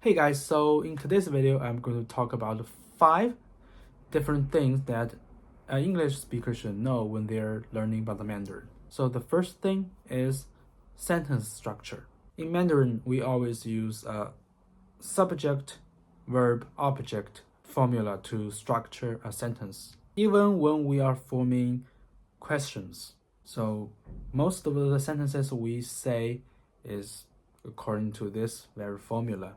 Hey guys, so in today's video, I'm going to talk about 5 different things that an English speaker should know when they're learning about the Mandarin. So the first thing is sentence structure. In Mandarin, we always use a subject, verb, object formula to structure a sentence, even when we are forming questions. So most of the sentences we say is according to this very formula.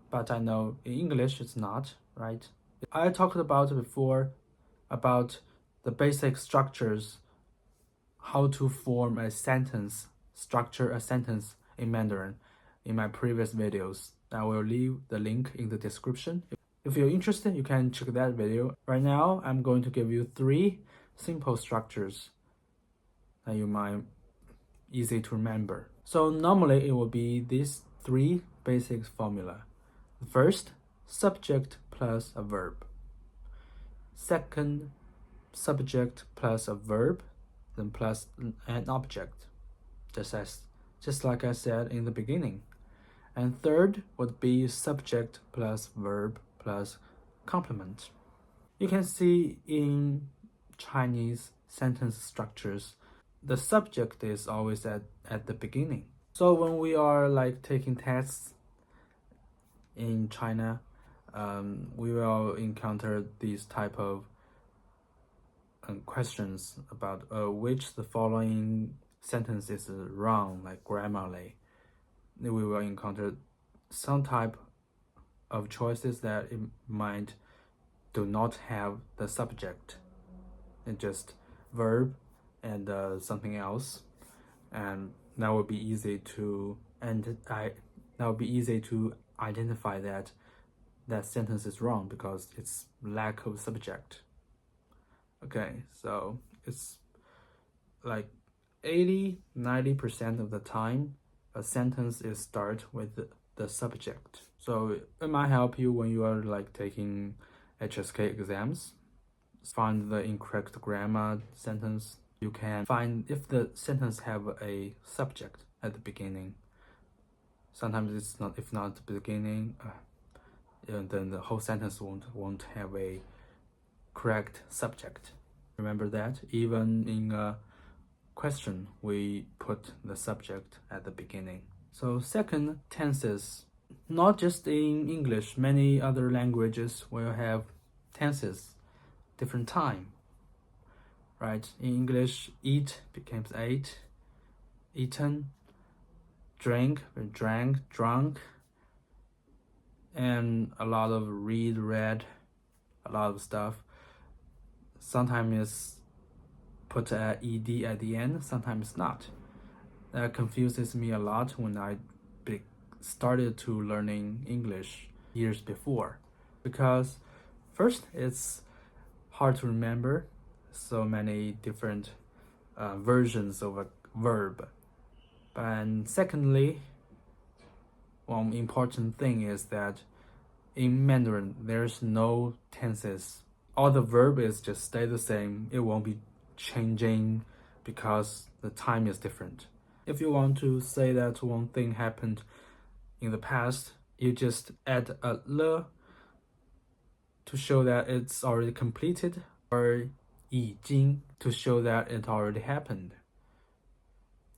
But I know in English it's not, right? I talked about before about the basic structures, how to form a sentence, structure a sentence in Mandarin in my previous videos. I will leave the link in the description. If you're interested, you can check that video. Right now, I'm going to give you 3 simple structures that you might easy to remember. So normally it will be these 3 basic formula. First, subject plus a verb. Second, subject plus a verb, then plus an object, just like I said in the beginning. And third would be subject plus verb plus complement. You can see in Chinese sentence structures, the subject is always at the beginning. So when we are like taking tests in China, we will encounter these type of questions about which the following sentence is wrong, like grammarly. We will encounter some type of choices that it might do not have the subject, and just verb and something else, and that would be easy to identify that sentence is wrong because it's lack of subject. Okay, so it's like 80-90% of the time a sentence is start with the subject. So it might help you when you are like taking HSK exams. Find the incorrect grammar sentence. You can find if the sentence have a subject at the beginning. Sometimes it's not, if not the beginning, then the whole sentence won't have a correct subject. Remember that even in a question we put the subject at the beginning. So second, tenses. Not just in English, many other languages will have tenses, different time, right? In English, eat becomes ate, eaten, drink, drank, drunk, and a lot of read, a lot of stuff. Sometimes it's put a ed at the end, sometimes not. That confuses me a lot when I started to learning English years before, because first it's hard to remember so many different versions of a verb, and secondly, one important thing is that in Mandarin there's no tenses. All the verb is just stay the same. It won't be changing because the time is different. If you want to say that one thing happened in the past, you just add a le to show that it's already completed, or 已经 to show that it already happened.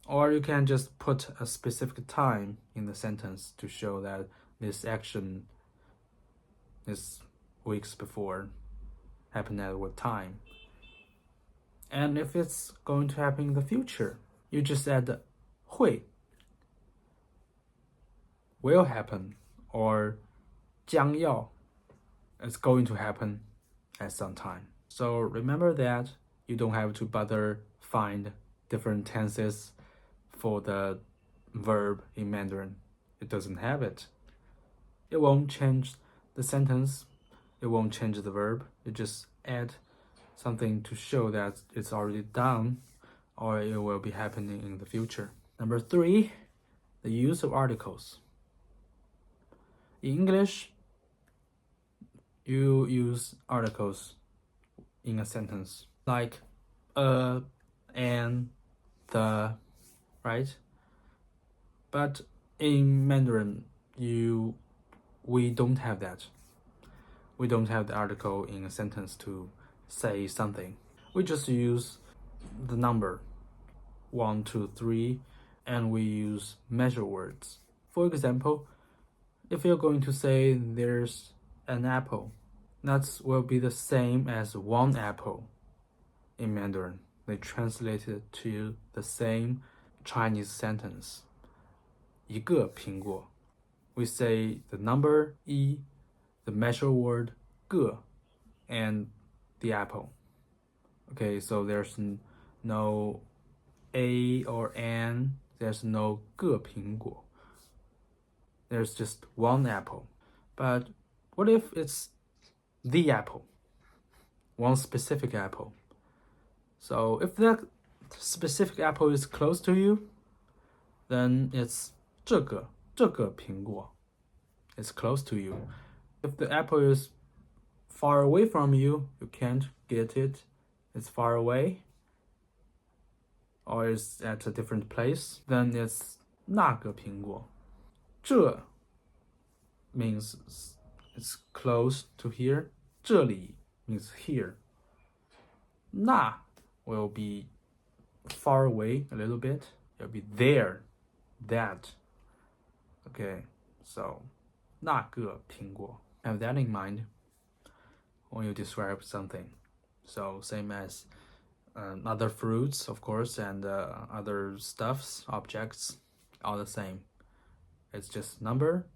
Or you can just put a specific time in the sentence to show that this action is weeks before happened at what time. And if it's going to happen in the future, you just add 会 will happen, or 将要 it's going to happen at some time. So remember that you don't have to bother find different tenses for the verb in Mandarin. It doesn't have it. It won't change the sentence. It won't change the verb. You just add something to show that it's already done, or it will be happening in the future. Number 3, the use of articles. In English, you use articles in a sentence like and, the, right? But in Mandarin, you we don't have that. We don't have the article in a sentence to say something. We just use the number 1, 2, 3, and we use measure words. For example, if you're going to say there's an apple, that will be the same as one apple in Mandarin. They translate it to the same Chinese sentence. 一个苹果. We say the number 一, the measure word 个, and the apple. Okay, so there's no a or an, there's no 个苹果. There's just one apple. But what if it's the apple? One specific apple. So if that specific apple is close to you, then it's 这个苹果. It's close to you. If the apple is far away from you, you can't get it, it's far away, or it's at a different place, then it's 那个苹果. 这 means it's close to here. 这里 means here. 那 will be far away a little bit. It'll be there, that. Okay, so 那个苹果. Have that in mind when you describe something. So same as other fruits, of course, and other stuffs, objects, all the same. It's just number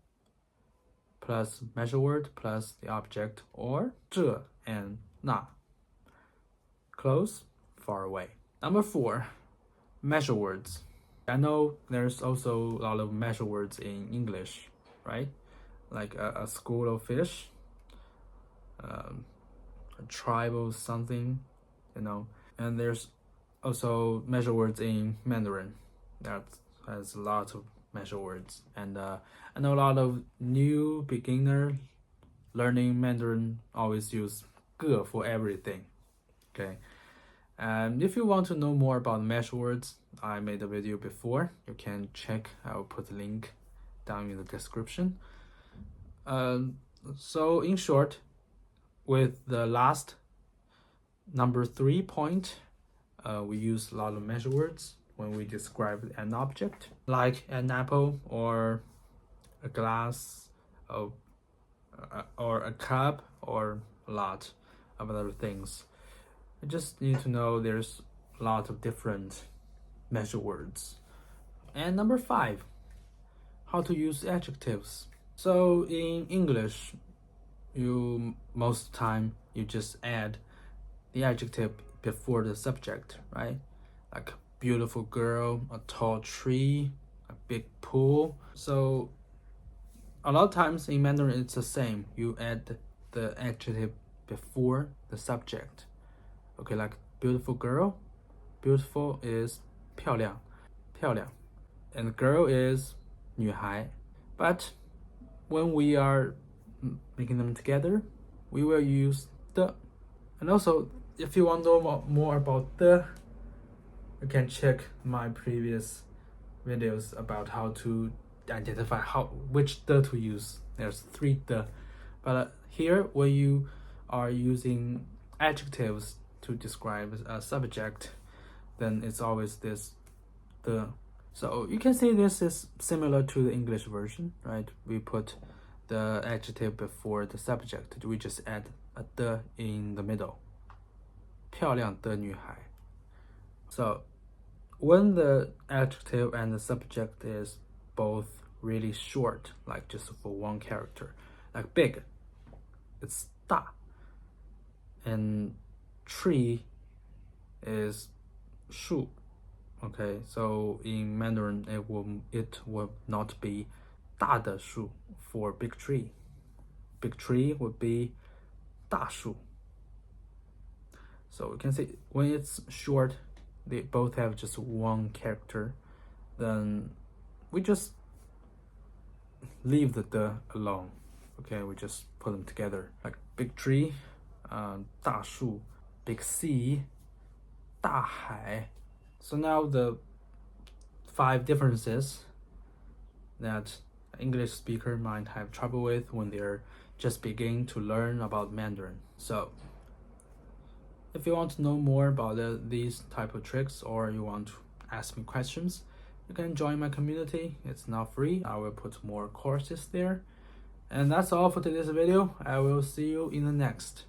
plus measure word plus the object, or 这 and 那. Close, far away. Number 4, measure words. I know there's also a lot of measure words in English, right? Like a school of fish, a tribal something, and there's also measure words in Mandarin that has a lot of measure words. And I know a lot of new beginner learning Mandarin always use 个 for everything. Okay, and if you want to know more about measure words, I made a video before. You can check. I'll put the link down in the description. So in short, with the last number 3 point, we use a lot of measure words when we describe an object, like an apple or a glass or a cup or a lot of other things. You just need to know there's a lot of different measure words. And number 5, how to use adjectives. So in English, most of the time you just add the adjective before the subject, right? Like beautiful girl, a tall tree, a big pool. So a lot of times in Mandarin it's the same. You add the adjective before the subject. Okay, like beautiful girl. Beautiful is 漂亮, and girl is 女孩. But when we are making them together, we will use the. And also, if you want to know more about the, you can check my previous videos about how to identify which the to use. There's 3 the, but here when you are using adjectives to describe a subject, then it's always this the. So you can say this is similar to the English version, right? We put the adjective before the subject. We just add a the in the middle. 漂亮的女孩. So when the adjective and the subject is both really short, like just for one character, like big, it's 大, and tree is 树. Okay, so in Mandarin it will not be 大的树 for big tree. Big tree would be 大树. So you can see when it's short, they both have just one character, then we just leave the alone. Okay, we just put them together, like big tree, 大树, big sea, 大海. So now the 5 differences that English speaker might have trouble with when they're just beginning to learn about Mandarin. So if you want to know more about these type of tricks, or you want to ask me questions, you can join my community. It's not free. I will put more courses there. And that's all for today's video. I will see you in the next.